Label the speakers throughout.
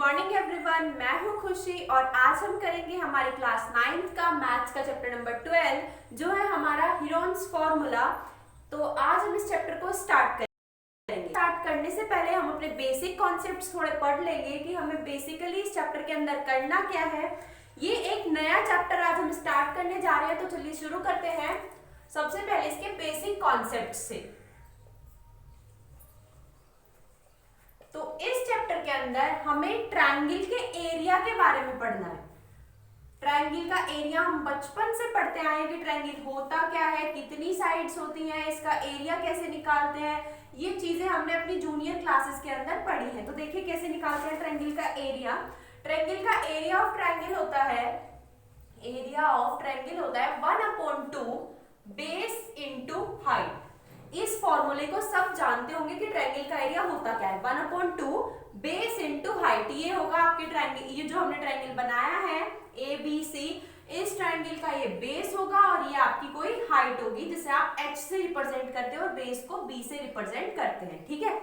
Speaker 1: Morning everyone, मैं हूं खुशी और आज हम करेंगे हमारी क्लास 9th का मैथ्स का चैप्टर नंबर 12 जो है हमारा हीरोन्स फॉर्मूला। तो आज हम इस चैप्टर को स्टार्ट करेंगे। स्टार्ट करने से पहले हम अपने बेसिक कॉन्सेप्ट्स थोड़े पढ़ लेंगे कि हमें बेसिकली इस चैप्टर के अंदर करना क्या है। ये एक नया चैप्टर आज हम स्टार्ट करने जा रहे हैं, तो चलिए शुरू करते हैं सबसे पहले इसके बेसिक कॉन्सेप्ट से। तो इस चैप्टर के अंदर हमें ट्रायंगल के एरिया के बारे में पढ़ना है। ट्रायंगल का एरिया हम बचपन से पढ़ते आए हैं कि ट्रायंगल होता क्या है, कितनी साइड्स होती हैं, इसका एरिया कैसे निकालते हैं। ये चीजें हमने अपनी जूनियर क्लासेस के अंदर पढ़ी हैं। तो देखिए कैसे निकालते हैं ट्रायंगल का एरिया। ट्रायंगल का एरिया ऑफ ट्रायंगल होता है, एरिया ऑफ ट्रायंगल होता है 1/2 बेस इंटू हाइट। इस फॉर्मूले को सब जानते होंगे कि ट्रायंगल का एरिया होता क्या है, 1/2 बेस इंटू हाइट। ये होगा आपके ट्रायंगल, ये जो हमने ट्रायंगल बनाया है ABC, इस ट्रायंगल का ये बेस होगा और ये आपकी कोई हाइट होगी जिसे आप H से रिप्रेजेंट करते हो और बेस को B से रिप्रेजेंट करते हैं। ठीक है,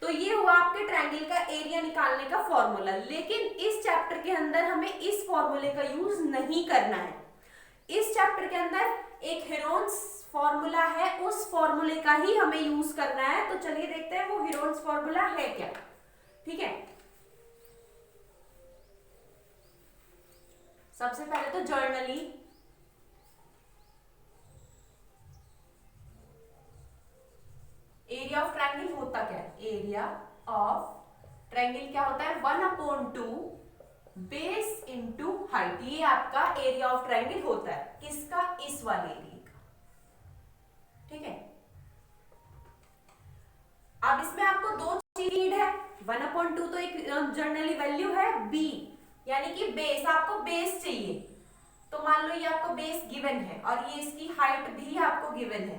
Speaker 1: तो ये हुआ आपके ट्रायंगल का एरिया निकालने का फॉर्मूला। लेकिन इस चैप्टर के अंदर हमें इस फॉर्मूले का यूज नहीं करना है। इस चैप्टर के अंदर एक हीरोन्स फॉर्मूला है, उस फॉर्मूले का ही हमें यूज करना है। तो चलिए देखते हैं वो हीरोन्स फॉर्मूला है क्या। ठीक है, सबसे पहले तो जर्नली एरिया ऑफ ट्रायंगल होता क्या है, एरिया ऑफ ट्रायंगल क्या होता है 1/2 बेस इंटू हाइट। ये आपका एरिया ऑफ ट्रायंगल होता है, किसका, इस वाले एरिया का। ठीक है, अब इसमें आपको दो चीज नीड है। 1/2 तो एक जनरली वैल्यू है, b यानी कि बेस, आपको बेस चाहिए। तो मान लो ये आपको बेस गिवन है और ये इसकी हाइट भी आपको गिवन है।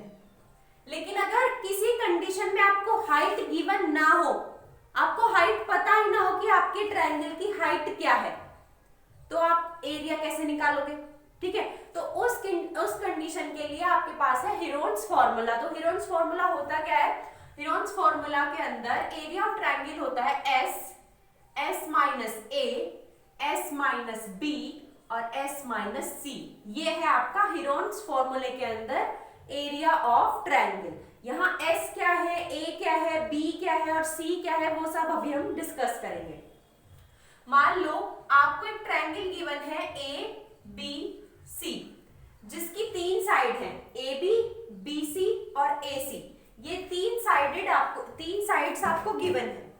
Speaker 1: लेकिन अगर किसी कंडीशन में आपको हाइट गिवन ना हो, आपको हाइट पता ही ना हो कि आपके ट्रायंगल की हाइट क्या है, तो आप एरिया कैसे निकालोगे। ठीक है, तो उस कंडीशन के लिए आपके पास है हीरोन्स फॉर्मूला। तो हीरोन्स फॉर्मूला होता क्या है, हीरोन्स फॉर्मूला के अंदर एरिया ऑफ ट्रायंगल होता है S minus A, S minus B और S माइनस C। ये है आपका हीरोन्स फॉर्मूले के अंदर एरिया ऑफ ट्रायंगल। यहाँ S क्या है, A क्या है, B क्या है और C क्या है, वो सब अभी हम डिस्कस करेंगे। मान लो आपको एक ट्रायंगल गिवन है ABC, जिसकी तीन साइड है AB, BC और AC। ये तीन साइड्स आपको गिवन है।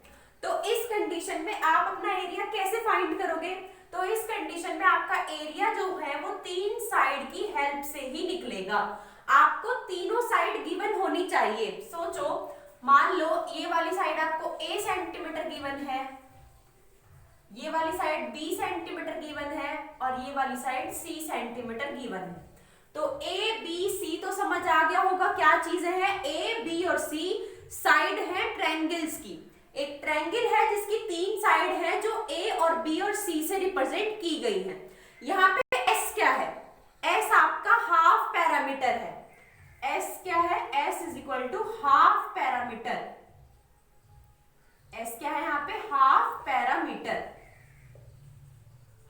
Speaker 1: तो इस कंडीशन में आप अपना एरिया कैसे फाइंड करोगे। तो इस कंडीशन में आपका एरिया जो है वो तीन साइड की हेल्प से ही निकलेगा। आपको तीनों साइड गिवन होनी चाहिए। सोचो, मान लो ये वाली साइड आपको A सेंटीमीटर गिवन है, ये वाली साइड B सेंटीमीटर गिवन है और ये वाली साइड C सेंटीमीटर गिवन है। तो A B C तो समझ आ गया होगा क्या चीजें हैं। A B और C साइड है ट्रायंगल्स की। एक ट्रायंगल है जिसकी तीन साइड है जो A और B और C से रिप्रेजेंट की गई है। यहाँ पे S क्या है, S आपका हाफ पैरामीटर है। S क्या है, S is equal to half parameter. S क्या है यहाँ पे, हाफ पैरामीटर।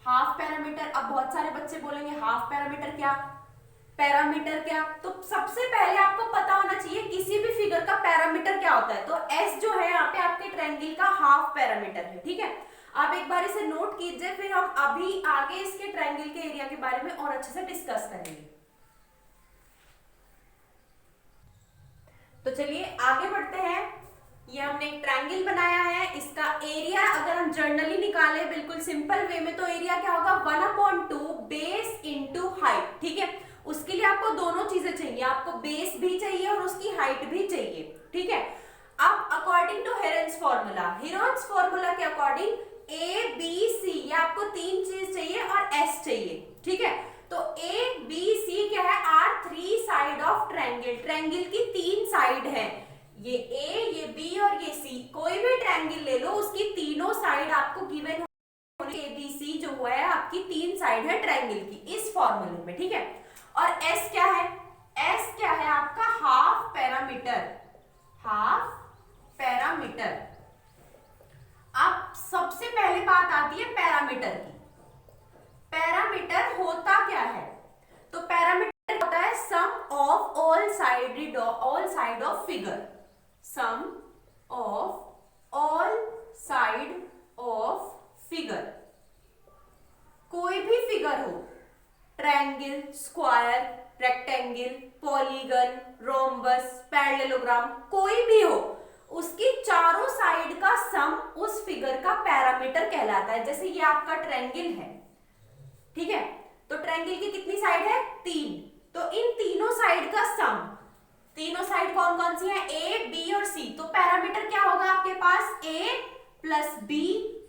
Speaker 1: हाफ पैरामीटर, अब बहुत सारे बच्चे बोलेंगे हाफ पैरामीटर क्या, पैरामीटर क्या। तो सबसे पहले आपको पता होना चाहिए किसी भी फिगर का पैरामीटर क्या होता है। तो S जो है यहाँ पे आपके ट्रायंगल का हाफ पैरामीटर है। ठीक है, आप एक बार इसे नोट कीजिए, फिर हम अभी आगे इसके ट्रायंगल के एरिया के बारे में और अच्छे से डिस्कस करेंगे। तो चलिए आगे बढ़ते हैं। ये हमने एक ट्रायंगल बनाया है, इसका एरिया अगर हम जनरली निकालें बिल्कुल सिंपल वे में, तो एरिया क्या होगा 1/2 बेस इंटू हाइट। ठीक है, उसके लिए आपको दोनों चीजें चाहिए, आपको बेस भी चाहिए और उसकी हाइट भी चाहिए। ठीक है, अब अकॉर्डिंग टू हीरोन्स फॉर्मूला के अकॉर्डिंग A B C, ये आपको तीन चीज चाहिए और S चाहिए। ठीक है, तो A B C क्या है, are three side of triangle. Triangle की तीन साइड है, ये A, ये B और ये C। कोई भी ट्रायंगल ले लो, उसकी तीनों साइड आपको गिवन होने, ABC जो हुआ है आपकी तीन साइड है ट्रायंगल की इस फॉर्मूले में। ठीक है, और S क्या है, S क्या है आपका हाफ पैरामीटर। Half parameter. अब सबसे पहले बात आती है पैरामीटर की। पैरामीटर होता क्या है? तो पैरामीटर होता है sum of all side of figure. Sum of all side of figure. कोई भी फिगर हो, triangle, square, rectangle, polygon, rhombus, parallelogram, कोई भी हो, उसकी चारों साइड का सम उस फिगर का पैरामीटर कहलाता है। जैसे ये आपका ट्रायंगल है, ठीक है, तो ट्रायंगल की कितनी साइड है? 3। तो इन तीनों साइड का सम, तीनों साइड कौन कौन सी है? ए, बी और सी। तो पैरामीटर क्या होगा आपके पास? ए प्लस बी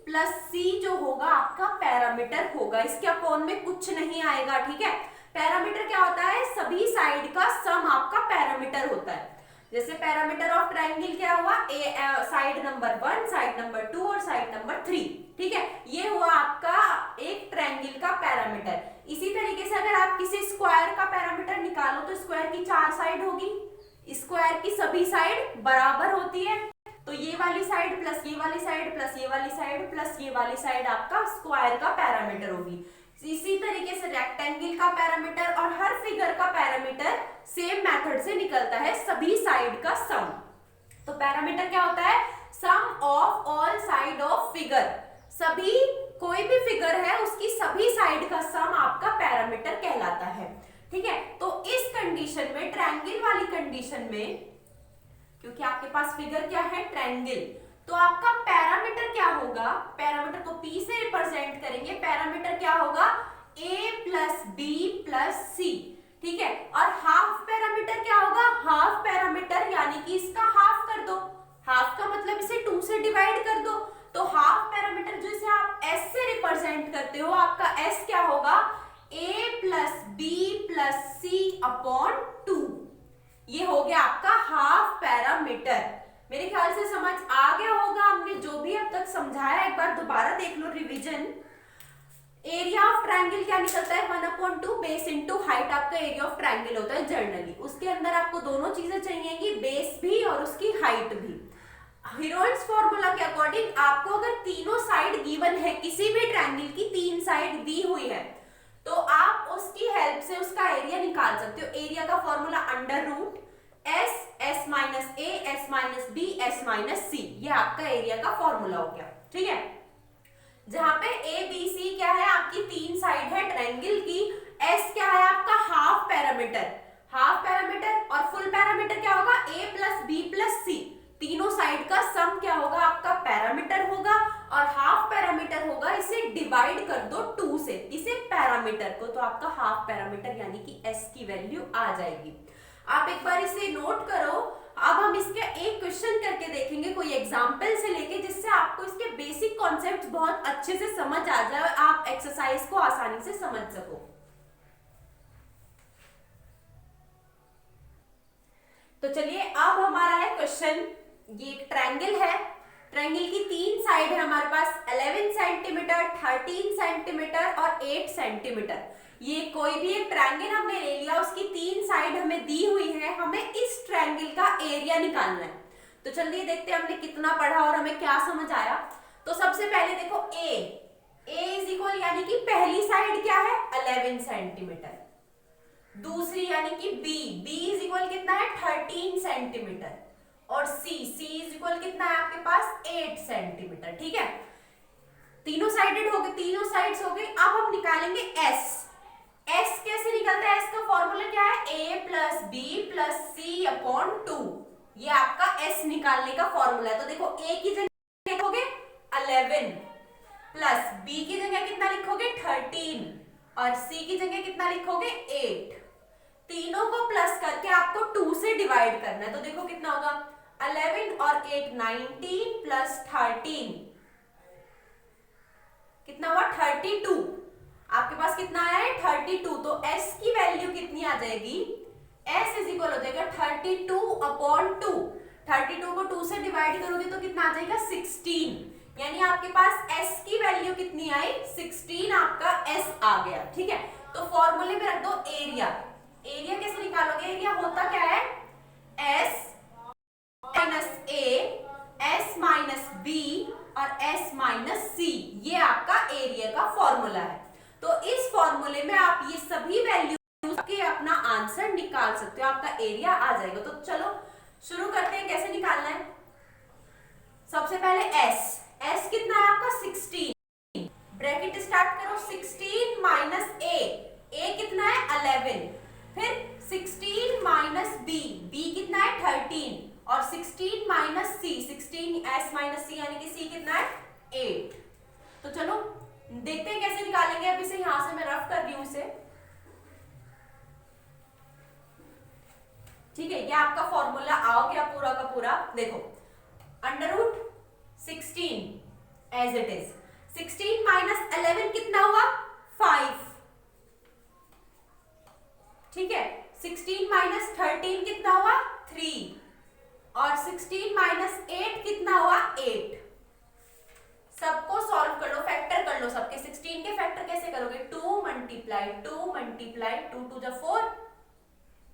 Speaker 1: प्लस सी जो होगा आपका पैरामीटर होगा। इसके अपोन में कुछ नहीं आएगा, ठीक है। पैरामीटर क्या होता है? सभी साइड का सम आपका पैरामीटर होता है। जैसे पैरामीटर ऑफ ट्रायंगल क्या हुआ? साइड नंबर 1, साइड नंबर 2 और साइड नंबर 3, ठीक है। ये हुआ आपका एक ट्रायंगल का पैरामीटर। इसी तरीके से अगर आप किसी स्क्वायर का पैरामीटर निकालो तो स्क्वायर की 4 साइड होगी, स्क्वायर की सभी साइड बराबर होती है। तो ये वाली साइड प्लस ये वाली साइड प्लस ये वाली साइड प्लस ये वाली साइड आपका स्क्वायर का पैरामीटर होगी। इसी तरीके से रेक्टेंगल का पैरामीटर और हर फिगर का पैरामीटर सेम मेथड से निकलता है, सभी साइड का सम। तो पैरामीटर क्या होता है? Sum of all side of figure. सभी, कोई भी फिगर है उसकी सभी साइड का सम आपका पैरामीटर कहलाता है, ठीक है। तो इस कंडीशन में, ट्रायंगल वाली कंडीशन में, क्योंकि आपके पास फिगर क्या है? ट्रायंगल, तो आपका पैरामीटर क्या होगा? पैरामीटर को P से रिप्रेजेंट करेंगे। पैरामीटर क्या होगा? A प्लस बी प्लस सी, ठीक है। और हाफ पैरामीटर क्या होगा? हाफ पैरामीटर यानी कि इसका हाफ कर दो। हाफ का मतलब इसे 2 से डिवाइड कर दो। तो हाफ पैरामीटर जो इसे आप S से रिप्रेजेंट करते हो, आपका S क्या होगा? A plus b plus c upon 2। ये हो गया आपका हाफ पैरामीटर। मेरे ख्याल से समझ आ गया होगा। हमने जो भी अब तक समझाया एक बार दोबारा देख लो, रिवीजन। एरिया ऑफ ट्रायंगल क्या निकलता है? 1/2 बेस इनटू हाइट आपका एरिया ऑफ ट्रायंगल होता है जनरली। उसके अंदर आपको दोनों चीजें चाहिए, बेस भी और उसकी हाइट भी। हीरोइंस फॉर्मूला के अकॉर्डिंग आपको अगर तीनों साइड गिवन है, किसी भी ट्रायंगल की 3 साइड दी हुई है, तो आप उसकी हेल्प से उसका एरिया निकाल सकते हो। एरिया का formula under root S minus a, S minus b, S minus c, ये आपका एरिया का फॉर्मूला हो गया, ठीक है। जहां पे ए बी सी क्या है? आपकी 3 साइड है ट्रायंगल की। S क्या है? आपका हाफ पैरामीटर। हाफ पैरामीटर और फुल पैरामीटर क्या होगा? A प्लस बी प्लस सी। तीनों साइड का सम क्या होगा? आपका पैरामीटर होगा। और हाफ पैरामीटर होगा, इसे डिवाइड कर दो 2 से, इसे पैरामीटर को, तो आपका हाफ पैरामीटर यानी कि S की वैल्यू आ जाएगी। आप एक बार इसे नोट करो। अब हम इसका एक क्वेश्चन करके देखेंगे कोई एग्जांपल से लेके, जिससे आपको इसके बेसिक कॉन्सेप्ट्स बहुत अच्छे से समझ आ जाए और आप एक्सरसाइज को आसानी से समझ सको। तो चलिए, अब हमारा है क्वेश्चन। ये एक ट्रायंगल है। ट्रायंगल की 3 साइड है हमारे पास, 11 सेंटीमीटर, 13 सेंटीमीटर और 8 सेंटीमीटर। ये कोई भी एक ट्रायंगल हमने ले लिया, उसकी 3 साइड हमें दी हुई है। हमें इस ट्रायंगल का एरिया निकालना है। तो चलिए देखते हैं हमने कितना पढ़ा और हमें क्या समझ आया। तो सबसे पहले देखो A इज इक्वल, यानी कि पहली साइड क्या है? 11 सेंटीमीटर। दूसरी यानी कि B इज इक्वल कितना है? 13 सेंटीमीटर। और C इज इक्वल कितना है आपके पास? 8 सेंटीमीटर, ठीक है। तीनों साइडेड हो गए, तीनों साइड्स हो गई। अब हम निकालेंगे S कैसे निकलता है? S का फॉर्मूला क्या है? A plus b plus c upon 2। ये आपका S निकालने का फॉर्मूला है। तो देखो, A की जगह लिखोगे 11 प्लस B की जगह कितना लिखोगे? 13 और C की जगह कितना लिखोगे? 8। तीनों को प्लस करके आपको 2 से डिवाइड करना है। तो देखो कितना होगा? 11 और 8 19 प्लस 13 कितना हुआ? 32। आपके पास कितना आया है? 32। तो S की वैल्यू कितनी आ जाएगी? S इज इक्वल हो जाएगा 32 अपॉन 2। 32 को 2 से डिवाइड करोगे तो कितना आ जाएगा? 16। यानी आपके पास S की वैल्यू कितनी आई? 16 आपका S आ गया, ठीक है। तो फॉर्मूले में रख दो एरिया। एरिया कैसे निकालोगे? एरिया होता क्या है? S minus A, S minus B और s माइनस सी, ये आपका एरिया का फॉर्मूला है। तो इस फॉर्मूले में आप ये सभी वैल्यू के अपना आंसर निकाल सकते हो, आपका एरिया आ जाएगा। तो चलो शुरू करते हैं, कैसे निकालना है। सबसे पहले s कितना है आपका 16, ब्रैकेट स्टार्ट करो, 16 माइनस a कितना है 11, फिर 16 माइनस b कितना है 13 और 16 minus c, 16s minus c यानी कि c कितना है 8। तो चलो देखते हैं कैसे निकालेंगे। अब इसे यहां से मैं रफ कर रही हूं इसे, ठीक है। ये आपका फॉर्मूला आओ गया पूरा का पूरा, देखो under root 16 as it is, 16 minus 11 कितना हुआ 5, ठीक है। 16 माइनस 13 कितना हुआ 3 और 16 माइनस 8 कितना हुआ 8। सबको सॉल्व कर लो, फैक्टर कर लो सबके। 16 के फैक्टर कैसे करोगे, 2 multiply 2 multiply 2 to the 4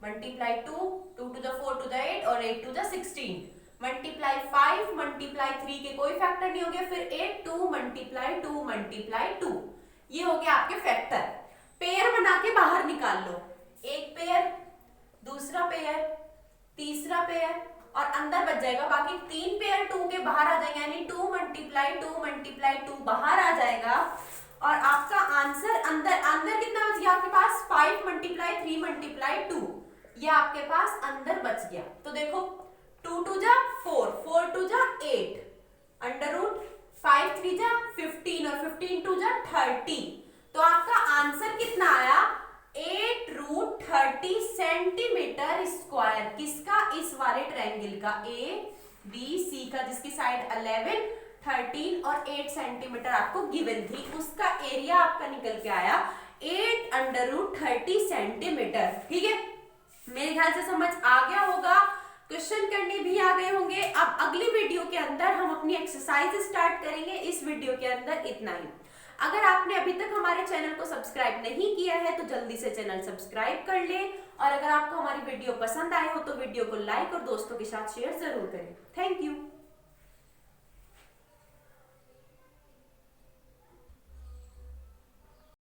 Speaker 1: multiply 2 2 to the 4 to the 8 और 8 टू द 16 मल्टीप्लाई 5 मल्टीप्लाई 3 के कोई फैक्टर नहीं हो गया, फिर 8 2 मल्टीप्लाई 2 मल्टीप्लाई 2, ये हो गया आपके फैक्टर। पेयर बना के बाहर निकाल लो, एक पेयर, दूसरा पेयर, तीसरा पेयर और अंदर बच जाएगा बाकी 3 पेयर 2 के बाहर आ जाएंगे, यानी 2 मल्टीप्लाई 2 बाहर आ जाएगा और आपका आंसर अंदर कितना बच गया आपके पास 5 मल्टीप्लाई 3 मल्टीप्लाई 2, ये आपके पास अंदर बच गया। तो देखो 2 टू जा 4, 4 टू जा 8, अंडर रूट 5 3 जा 15 और 15 टू जा 30। तो आपका आंसर कितना आया 8 रूट 30 सेंटीमीटर स्क्वायर। किसका, इस वाले ट्रायंगल का, ABC का, जिसकी साइड 11 13 और 8 सेंटीमीटर आपको गिवन थी, उसका एरिया आपका निकल के आया 8 अंडर रूट 30 सेंटीमीटर। ठीक है, मेरे ख्याल से समझ आ गया होगा, क्वेश्चन करने भी आ गए होंगे। अब अगली वीडियो के अंदर हम अपनी एक्सरसाइज स्टार्ट करेंगे। इस वीडियो के अंदर इतना ही। अगर आपने अभी तक हमारे चैनल को सब्सक्राइब नहीं किया है तो जल्दी से चैनल सब्सक्राइब कर ले, और अगर आपको हमारी वीडियो पसंद आए हो तो वीडियो को लाइक और दोस्तों के साथ शेयर जरूर करें। Thank you.